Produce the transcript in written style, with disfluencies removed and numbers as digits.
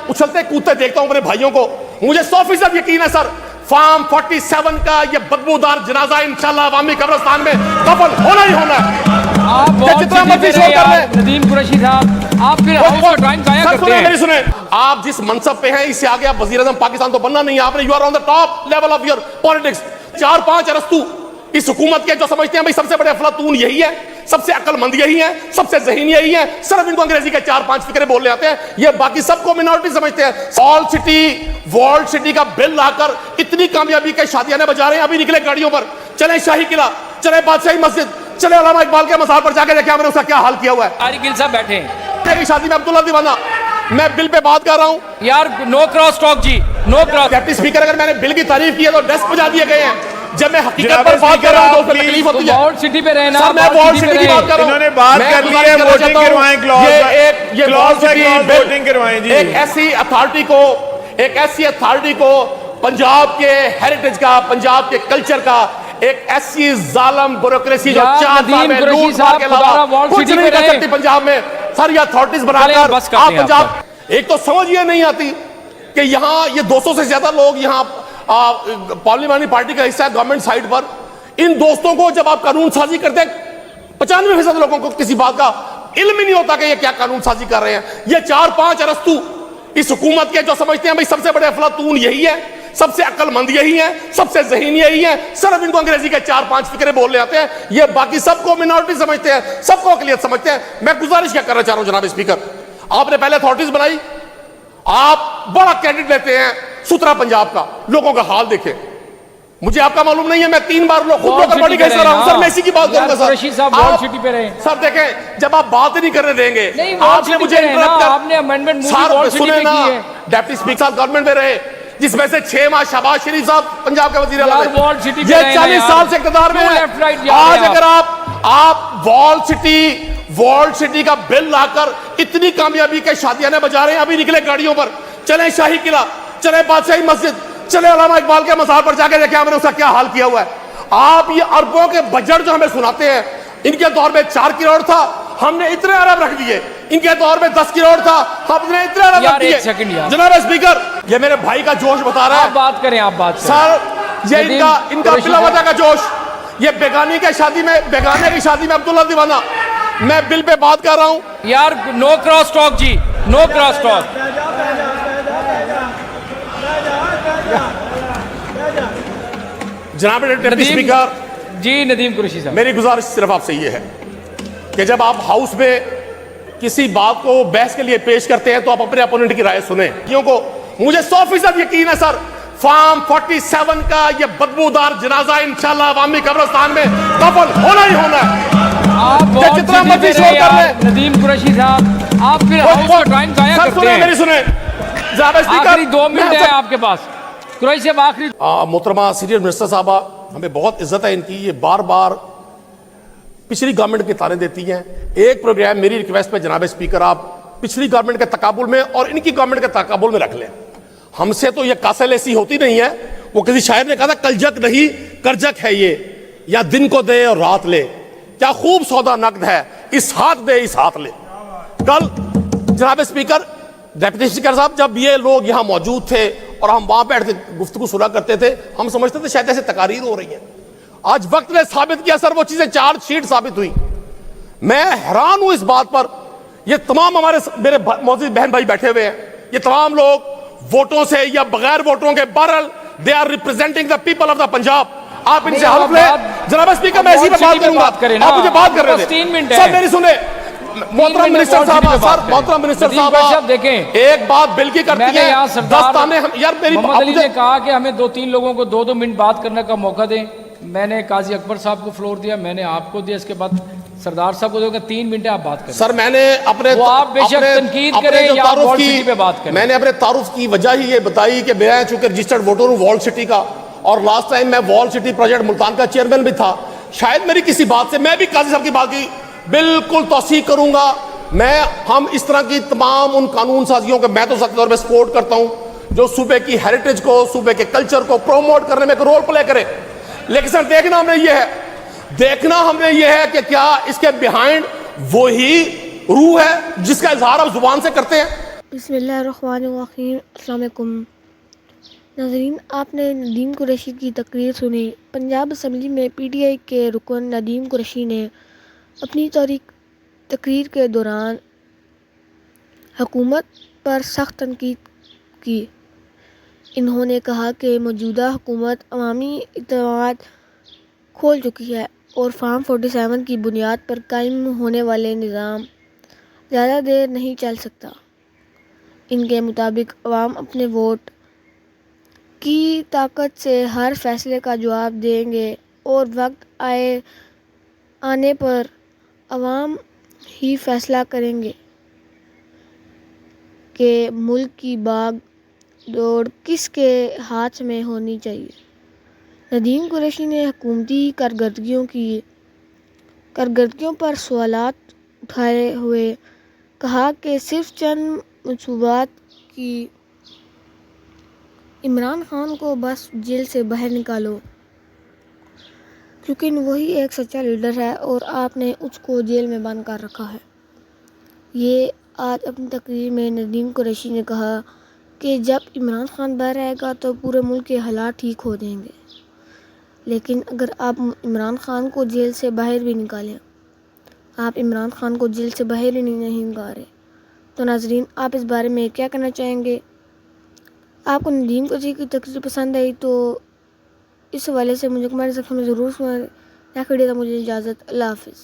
اچھلتے کودتے دیکھتا ہوں اپنے بھائیوں کو, مجھے 100% یقین ہے سر فارم 47 کا یہ بدبودار جنازہ انشاءاللہ عوامی قبرستان میں دفن ہونا ہی ہونا ہے. آپ بہت ندیم قریشی صاحب, آپ پھر ہاؤس کا ٹائم ضائع کرتے ہیں. سنیں, آپ جس منصب پہ ہیں اس سے آگے آپ وزیر اعظم پاکستان تو بننا نہیں ہے. آپ نے you are on the top level of your politics. 4-5 ارسطو اس حکومت کے جو سمجھتے ہیں بھائی سب سے بڑے افلاطون یہی ہے, سب سے عقل مند یہی ہے, سب سے ذہین یہی ہے, صرف ان کو انگریزی کے 4-5 فکرے بولنے آتے ہیں, یہ باقی سب کو منورٹی سمجھتے ہیں. والڈ سٹی کا بل لا کر اتنی کامیابی کے شادیاں بجا رہے ہیں, ابھی نکلے گاڑیوں پر, چلیں شاہی قلعہ, چلیں بادشاہی مسجد, چلے علامہ اقبال کے مزار پر جا کے دیکھیں ہم نے اس کا کیا حال کیا ہوا ہے. طارق گل صاحب بیٹھے ہیں شادی میں عبداللہ دیوانہ, میں بل پہ بات کر رہا ہوں یار. نو کراس ٹاک جی, نو کراس. ڈپٹی اسپیکر اگر میں نے بل کی تعریف کی ہے تو ڈیسک بجا دیے گئے ہیں. جب میں حقیقت پر بات کر رہا ہوں تو تکلیف ہوتی ہے. والڈ سٹی پہ رہنا, سر میں والڈ سٹی کی بات کر رہا ہوں. انہوں نے بات کر لی ہے, ووٹنگ کروائیں. یہ والڈ سٹی ووٹنگ کروائیں جی. ایک ایسی اتھارٹی کو پنجاب کے ہیریٹیج کا, پنجاب کے کلچر کا, ایک ایسی ظالم بیوروکریسی جو 4 سال میں لوٹ مار کے علاوہ کچھ نہیں کر سکتی پنجاب میں. سر یہ اتھارٹیز بنا کر آپ پنجاب, ایک تو سمجھ یہ نہیں آتی کہ یہاں یہ 200 سے زیادہ لوگ یہاں پارلیمانی پارٹی کا حصہ ہے گورنمنٹ سائٹ پر. ان دوستوں کو جب آپ قانون سازی کرتے ہیں 95% لوگوں کو کسی بات کا علم ہی نہیں ہوتا کہ یہ کیا قانون سازی کر رہے ہیں. یہ 4-5 ارسطو اس حکومت کے جو سمجھتے ہیں بھئی سب سے بڑے افلاطون یہی ہے, سب سے عقل مند یہی ہے, سب سے ذہین یہی ہے, صرف ان کو انگریزی کے 4-5 فکرے بولنے آتے ہیں, یہ باقی سب کو منورٹی سمجھتے ہیں, سب کو اقلیت سمجھتے ہیں. میں گزارش کیا کرنا چاہ رہا ہوں جناب اسپیکر, آپ نے پہلے اتھارٹیز بنائی, آپ بڑا کریڈٹ لیتے ہیں سترا پنجاب کا, لوگوں کا حال دیکھیں. مجھے آپ کا معلوم نہیں ہے, میں 3 بار خود لوکل باڈی کا حصہ رہا ہوں. سر میں اسی کی بات کروں گا سر. سر دیکھیں جب آپ بات ہی نہیں کرنے دیں گے, آپ نے مجھے انٹرپٹ کر, آپ نے امینڈمنٹ سنیں نا, ڈپٹی اسپیکر صاحب گورنمنٹ میں رہے جس میں سے 6 ماہ شہباز شریف صاحب پنجاب کے وزیر اعلیٰ, یہ 40 سال سے اقتدار میں ہیں. آج اگر آپ والڈ سٹی کا بل لا کر اتنی کامیابی کے شادیاں بجا رہے ہیں, ابھی نکلے گاڑیوں پر, چلیں شاہی قلعہ, چلیں بادشاہی مسجد, چلے علامہ اقبال کے مزار پر جا کے دیکھیں ہم نے اس کا کیا حال کیا ہوا ہے. آپ یہ اربوں کے بجٹ جو ہمیں سناتے ہیں, ان کے دور میں 4 کروڑ تھا, ہم نے اتنے ارب رکھ دیے. ان کے دور میں 10 کروڑ تھا, ہم نے اتنے ارب رکھ دیے. جناب اسپیکر, یہ میرے بھائی کا جوش بتا رہا ہے. بات کریں, آپ بات کریں سر. یہ ان کا بلا وجہ کا جوش, یہ بیگانے کی شادی میں عبداللہ دیوانہ, میں بل پہ بات کر رہا ہوں یار. نو کراس ٹاک جی, نو کراس ٹاک. جناب ڈپٹی اسپیکر جی, ندیم قریشی صاحب, میری گزارش صرف آپ سے یہ ہے کہ جب آپ ہاؤس میں کسی بات کو بحث کے لیے پیش کرتے ہیں تو آپ اپنے اپوننٹ کی رائے سنیں. کیونکہ مجھے 100% یقین ہے سر فارم 47 کا یہ بدبودار جنازہ انشاءاللہ عوامی قبرستان میں دفن ہونا ہی ہونا ہے. آپ جتنا مرضی شور کر لیں. ندیم قریشی صاحب, آپ پھر ہاؤس کا ٹائم ضائع کرتے ہیں. میری سنیں, جناب اسپیکر آخری 2 منٹ ہے آپ کے پاس. قریشی صاحب آخری. محترمہ سینئر منسٹر صاحبہ, ہمیں بہت عزت ہے ان کی, یہ بار بار پچھلی گورنمنٹ کے تانے دیتی ہیں. ایک پروگرام میری ریکویسٹ پہ جناب اسپیکر آپ پچھلی گورنمنٹ کے تقابل میں اور ان کی گورنمنٹ کے تقابل میں رکھ لیں. ہم سے تو یہ کاسل ایسی ہوتی نہیں ہے. وہ کسی شاعر نے کہا تھا کلجک نہیں کرجک ہے یہ, یا دن کو دے اور رات لے, کیا خوب سودا نقد ہے اس ہاتھ دے اس ہاتھ لے. کل جناب اسپیکر ڈپٹی اسپیکر صاحب جب یہ لوگ یہاں موجود تھے اور ہم وہاں بیٹھ کے گفتگو سنا کرتے تھے, ہم سمجھتے تھے شاید ایسے تقاریر ہو رہی ہیں. آج وقت نے ثابت کیا سر, وہ چیزیں 4 شیٹ ثابت ہوئی. میں حیران ہوں اس بات پر. یہ تمام میرے معزز بہن بھائی بیٹھے ہوئے ہیں, یہ تمام لوگ ووٹوں سے یا بغیر ووٹوں کے بہرحال they are representing the people of the Punjab. آپ ان سے حلف لیں. جناب اسپیکر میں اسی پہ بات کروں گا, آپ مجھے بات کر رہے تھے. سر میری سنیں, محترم منسٹر صاحب دیکھیں, ایک بات بل کی کرتی ہے, محمد علی نے کہا کہ ہمیں 2-3 لوگوں کو 2-2 منٹ بات کرنے کا موقع دیں. میں نے قاضی اکبر صاحب کو فلور دیا, میں نے آپ کو دیا, اس کے بعد سردار صاحب کو دے گا. 3 منٹ آپ بات کریں. سر میں نے اپنے آپ بے شک تنقید کریں یا والڈ سٹی پہ بات کریں. میں نے اپنے تعارف کی وجہ ہی یہ بتائی کہ میں چونکہ رجسٹرڈ ووٹر ہوں والڈ سٹی کا, اور لاسٹ ٹائم میں والڈ سٹی پروجیکٹ ملتان کا چیئرمین بھی تھا. شاید میری کسی بات سے, میں بھی قاضی صاحب کی بات کی بالکل توثیق کروں گا. ہم اس طرح کی تمام ان قانون سازیوں کے میں تو سخت طور پہ سپورٹ کرتا ہوں جو صوبے کی ہیریٹیج کو, صوبے کے کلچر کو پروموٹ کرنے میں ایک رول پلے کرے. لیکن سر دیکھنا ہم نے یہ ہے کہ کیا اس کے بیہائنڈ وہی روح ہے جس کا اظہار آپ زبان سے کرتے ہیں. بسم اللہ الرحمن الرحیم. السلام علیکم ناظرین. آپ نے ندیم قریشی کی تقریر سنی. پنجاب اسمبلی میں پی ٹی آئی کے رکن ندیم قریشی نے اپنی تقریر کے دوران حکومت پر سخت تنقید کی. انہوں نے کہا کہ موجودہ حکومت عوامی اعتماد کھو چکی ہے اور فارم 47 کی بنیاد پر قائم ہونے والے نظام زیادہ دیر نہیں چل سکتا. ان کے مطابق عوام اپنے ووٹ کی طاقت سے ہر فیصلے کا جواب دیں گے اور وقت آنے پر عوام ہی فیصلہ کریں گے کہ ملک کی باغ دوڑ کس کے ہاتھ میں ہونی چاہیے. ندیم قریشی نے حکومتی کارکردگیوں پر سوالات اٹھائے ہوئے کہا کہ صرف چند منصوبات کی عمران خان کو بس جیل سے باہر نکالو کیونکہ وہی ایک سچا لیڈر ہے اور آپ نے اس کو جیل میں بند کر رکھا ہے. یہ آج اپنی تقریر میں ندیم قریشی نے کہا کہ جب عمران خان باہر آئے گا تو پورے ملک کے حالات ٹھیک ہو جائیں گے. لیکن اگر آپ عمران خان کو جیل سے باہر بھی نکالیں، آپ عمران خان کو جیل سے باہر ہی نہیں نکال رہے. تو ناظرین، آپ اس بارے میں کیا کہنا چاہیں گے؟ آپ کو ندیم قریشی کی تقریر پسند آئی تو اس حوالے سے مجھے کمنٹ سیکشن میں ضرور سنائیں. نیکسٹ ویڈیو تک مجھے اجازت. اللہ حافظ.